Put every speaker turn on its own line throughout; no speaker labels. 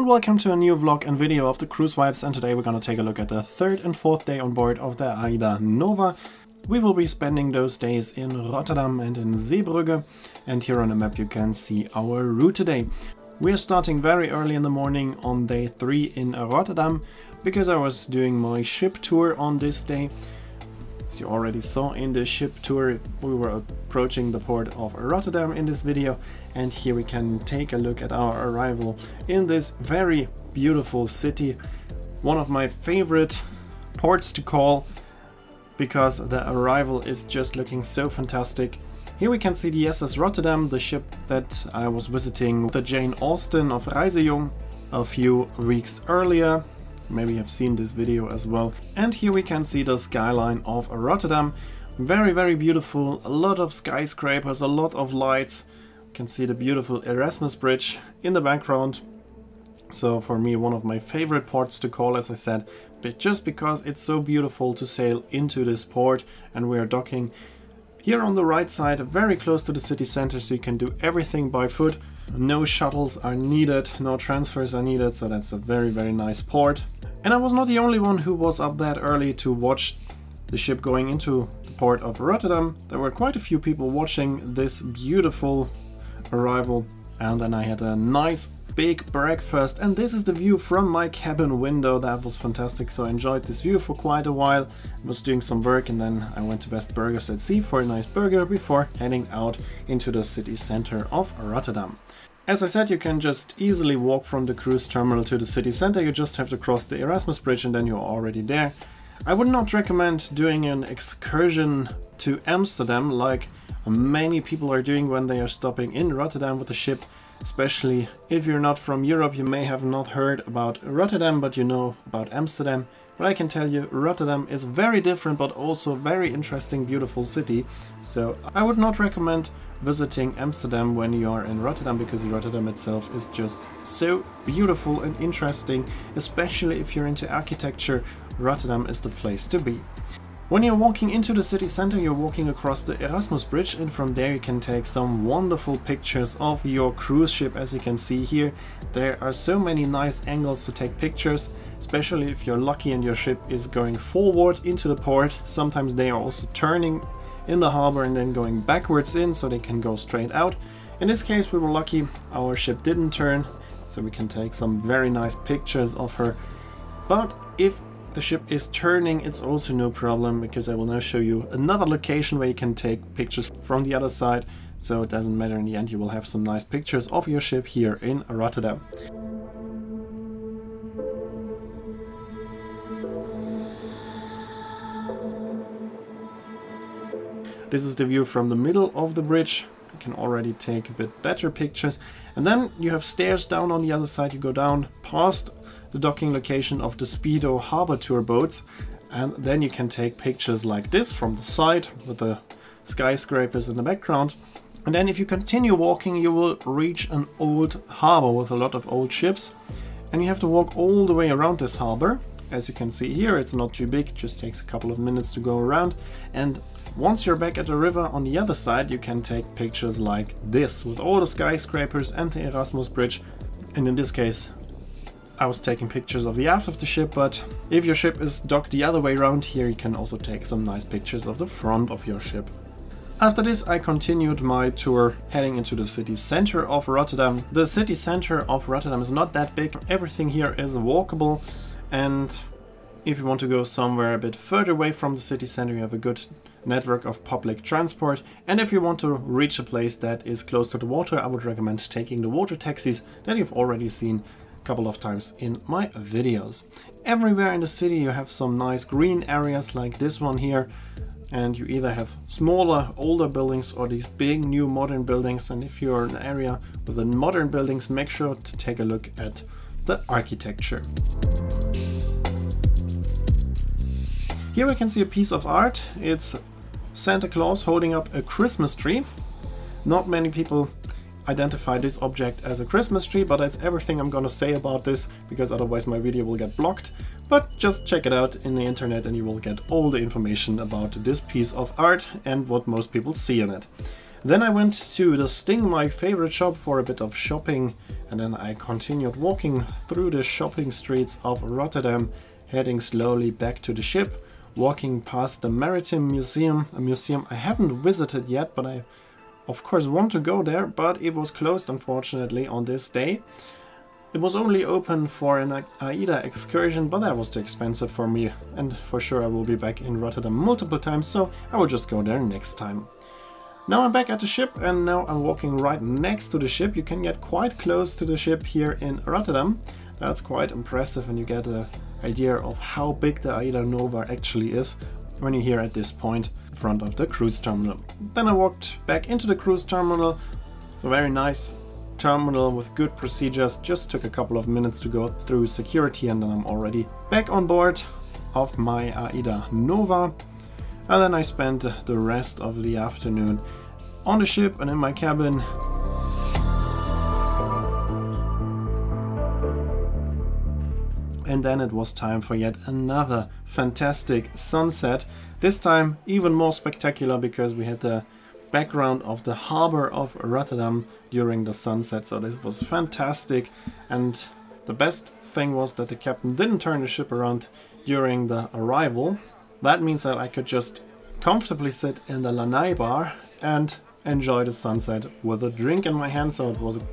welcome to a new vlog and video of the cruise vibes, and today we're gonna take a look at the third and fourth day on board of the AIDAnova. We will be spending those days in Rotterdam and in Zeebrugge, and here on the map you can see our route today. We are starting very early in the morning on day 3 in Rotterdam, because I was doing my ship tour on this day. As you already saw in the ship tour, we were approaching the port of Rotterdam in this video, and here we can take a look at our arrival in this very beautiful city. One of my favorite ports to call, because the arrival is just looking so fantastic. Here we can see the SS Rotterdam, the ship that I was visiting, the Jane Austen of Reisejong a few weeks earlier. Maybe you've seen this video as well. And here we can see the skyline of Rotterdam. Very beautiful, a lot of skyscrapers, a lot of lights. You can see the beautiful Erasmus Bridge in the background. So for me, one of my favorite ports to call, as I said, but just because it's so beautiful to sail into this port. And we are docking here on the right side, very close to the city center, so you can do everything by foot. No shuttles are needed, no transfers are needed, so that's a very nice port. And I was not the only one who was up that early to watch the ship going into the port of Rotterdam. There were quite a few people watching this beautiful arrival, and then I had a nice big breakfast, and this is the view from my cabin window. That was fantastic, so I enjoyed this view for quite a while. I was doing some work, and then I went to Best Burgers at Sea for a nice burger before heading out into the city center of Rotterdam. As I said, you can just easily walk from the cruise terminal to the city center. You just have to cross the Erasmus Bridge and then you're already there. I would not recommend doing an excursion to Amsterdam like many people are doing when they are stopping in Rotterdam with the ship. Especially if you're not from Europe, you may have not heard about Rotterdam, but you know about Amsterdam. But I can tell you, Rotterdam is very different, but also very interesting, beautiful city. So I would not recommend visiting Amsterdam when you are in Rotterdam, because Rotterdam itself is just so beautiful and interesting. Especially if you're into architecture, Rotterdam is the place to be. When you're walking into the city center, you're walking across the Erasmus Bridge, and from there you can take some wonderful pictures of your cruise ship. As you can see here, there are so many nice angles to take pictures, especially if you're lucky and your ship is going forward into the port. Sometimes they are also turning in the harbor and then going backwards in, so they can go straight out. In this case we were lucky, our ship didn't turn, so we can take some very nice pictures of her. But if the ship is turning, it's also no problem, because I will now show you another location where you can take pictures from the other side, so it doesn't matter. In the end you will have some nice pictures of your ship here in Rotterdam. This is the view from the middle of the bridge. You can already take a bit better pictures. And then you have stairs down on the other side. You go down past the docking location of the Speedo harbor tour boats, and then you can take pictures like this from the side with the skyscrapers in the background. And then if you continue walking, you will reach an old harbor with a lot of old ships, and you have to walk all the way around this harbor. As you can see here, it's not too big, it just takes a couple of minutes to go around. And once you're back at the river on the other side, you can take pictures like this with all the skyscrapers and the Erasmus Bridge. And in this case I was taking pictures of the aft of the ship, but if your ship is docked the other way around, here you can also take some nice pictures of the front of your ship. After this I continued my tour heading into the city center of Rotterdam. The city center of Rotterdam is not that big, everything here is walkable, and if you want to go somewhere a bit further away from the city center, you have a good network of public transport. And if you want to reach a place that is close to the water, I would recommend taking the water taxis that you've already seen couple of times in my videos. Everywhere in the city you have some nice green areas like this one here, and you either have smaller older buildings or these big new modern buildings. And if you're in an area with the modern buildings, make sure to take a look at the architecture. Here we can see a piece of art. It's Santa Claus holding up a Christmas tree. Not many people identify this object as a Christmas tree, but that's everything I'm gonna say about this, because otherwise my video will get blocked. But just check it out in the internet and you will get all the information about this piece of art and what most people see in it. Then I went to the Sting, my favorite shop, for a bit of shopping, and then I continued walking through the shopping streets of Rotterdam, heading slowly back to the ship, walking past the Maritime Museum, a museum I haven't visited yet, but I of course want to go there, but it was closed unfortunately on this day. It was only open for an AIDA excursion, but that was too expensive for me, and for sure I will be back in Rotterdam multiple times, so I will just go there next time. Now I'm back at the ship, and now I'm walking right next to the ship. You can get quite close to the ship here in Rotterdam. That's quite impressive, and you get an idea of how big the AIDAnova actually is when you're here at this point in front of the cruise terminal. Then I walked back into the cruise terminal. It's a very nice terminal with good procedures. Just took a couple of minutes to go through security, and then I'm already back on board of my AIDAnova. And then I spent the rest of the afternoon on the ship and in my cabin. And then it was time for yet another fantastic sunset. This time even more spectacular because we had the background of the harbor of Rotterdam during the sunset. So this was fantastic, and the best thing was that the captain didn't turn the ship around during the arrival. That means that I could just comfortably sit in the lanai bar and enjoy the sunset with a drink in my hand. So it was a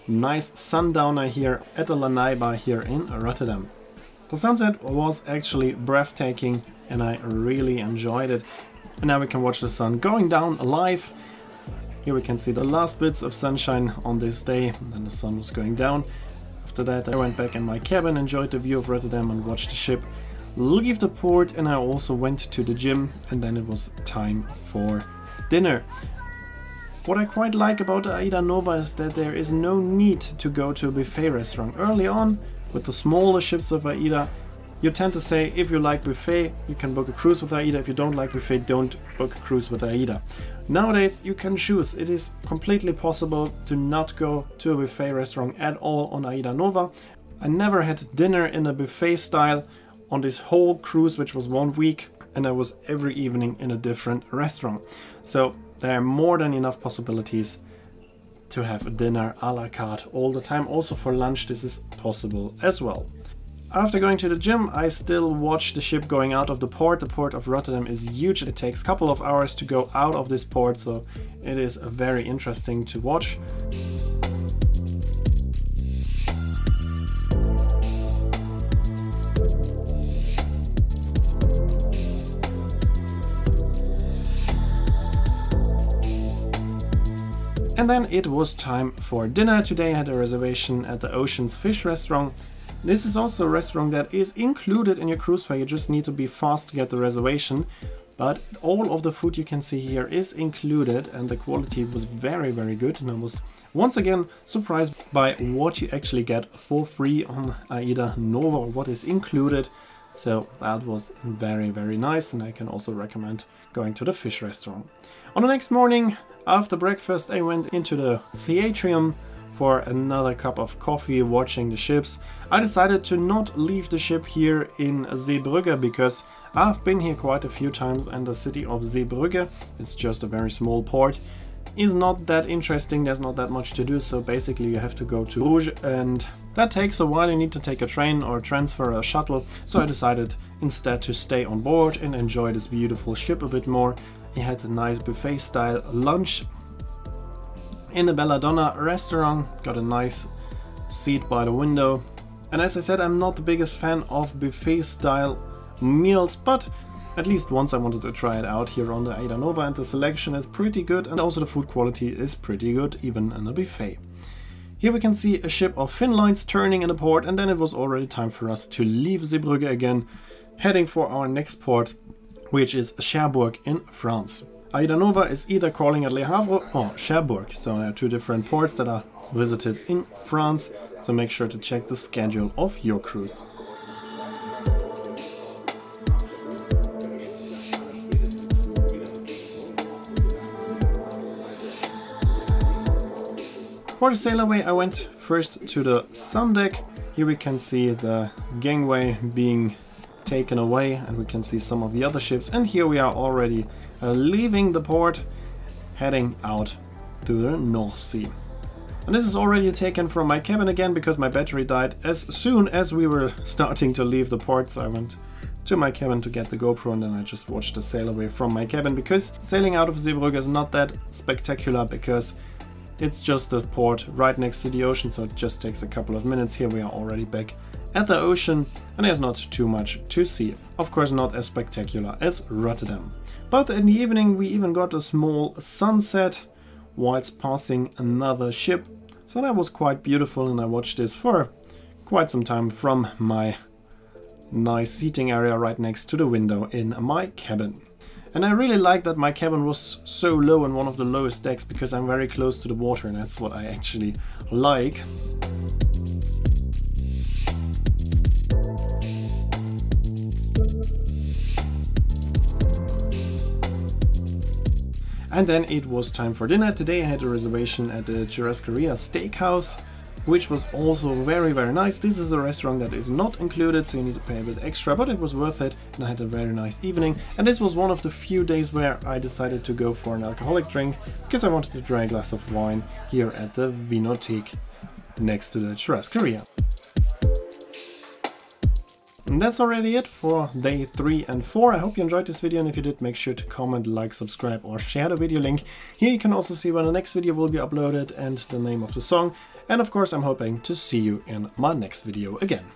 nice sundowner here at the lanai bar here in Rotterdam. The sunset was actually breathtaking and I really enjoyed it. And now we can watch the sun going down live. Here we can see the last bits of sunshine on this day, and then the sun was going down. After that I went back in my cabin, enjoyed the view of Rotterdam and watched the ship leave the port, and I also went to the gym, and then it was time for dinner. What I quite like about the AIDAnova is that there is no need to go to a buffet restaurant. Early on, with the smaller ships of AIDA, you tend to say if you like buffet, you can book a cruise with AIDA. If you don't like buffet, don't book a cruise with AIDA. Nowadays, you can choose. It is completely possible to not go to a buffet restaurant at all on AIDAnova. I never had dinner in a buffet style on this whole cruise, which was 1 week, and I was every evening in a different restaurant. So there are more than enough possibilities to have a dinner a la carte all the time. Also for lunch this is possible as well. After going to the gym, I still watch the ship going out of the port. The port of Rotterdam is huge. It takes a couple of hours to go out of this port, so it is very interesting to watch. And then it was time for dinner. Today I had a reservation at the Ocean's Fish restaurant. This is also a restaurant that is included in your cruise fare. You just need to be fast to get the reservation. But all of the food you can see here is included, and the quality was very, very good. And I was once again surprised by what you actually get for free on AIDAnova, what is included. So that was very, very nice, and I can also recommend going to the fish restaurant. On the next morning, after breakfast, I went into the theatrium for another cup of coffee, watching the ships. I decided to not leave the ship here in Zeebrugge because I've been here quite a few times, and the city of Zeebrugge, it's just a very small port, is not that interesting. There's not that much to do, so basically you have to go to Bruges, and that takes a while. You need to take a train or transfer a shuttle, so I decided instead to stay on board and enjoy this beautiful ship a bit more. I had a nice buffet style lunch in the Belladonna restaurant, got a nice seat by the window. And as I said, I'm not the biggest fan of buffet style meals, but at least once I wanted to try it out here on the AIDAnova, and the selection is pretty good, and also the food quality is pretty good, even in a buffet. Here we can see a ship of Finlights turning in the port, and then it was already time for us to leave Zeebrugge again, heading for our next port, which is Cherbourg in France. AIDAnova is either calling at Le Havre or Cherbourg, so there are two different ports that are visited in France, so make sure to check the schedule of your cruise. For the sail away, I went first to the sun deck. Here we can see the gangway being taken away, and we can see some of the other ships, and here we are already leaving the port. heading out to the North Sea. And this is already taken from my cabin again because my battery died as soon as we were starting to leave the port, so I went to my cabin to get the GoPro and then I just watched the sail away from my cabin, because sailing out of Zeebrugge is not that spectacular because it's just a port right next to the ocean, so it just takes a couple of minutes. Here we are already back at the ocean and there's not too much to see. Of course not as spectacular as Rotterdam. But in the evening we even got a small sunset whilst passing another ship, so that was quite beautiful, and I watched this for quite some time from my nice seating area right next to the window in my cabin. And I really like that my cabin was so low on one of the lowest decks, because I'm very close to the water and that's what I actually like. And then it was time for dinner. Today I had a reservation at the Churrascaria Steakhouse, which was also very nice. This is a restaurant that is not included, so you need to pay a bit extra, but it was worth it and I had a very nice evening. And this was one of the few days where I decided to go for an alcoholic drink, because I wanted to try a glass of wine here at the Vinothek next to the Churrascaria. And that's already it for day 3 and 4. I hope you enjoyed this video, and if you did, make sure to comment, like, subscribe or share the video link. Here you can also see when the next video will be uploaded and the name of the song. And of course I'm hoping to see you in my next video again.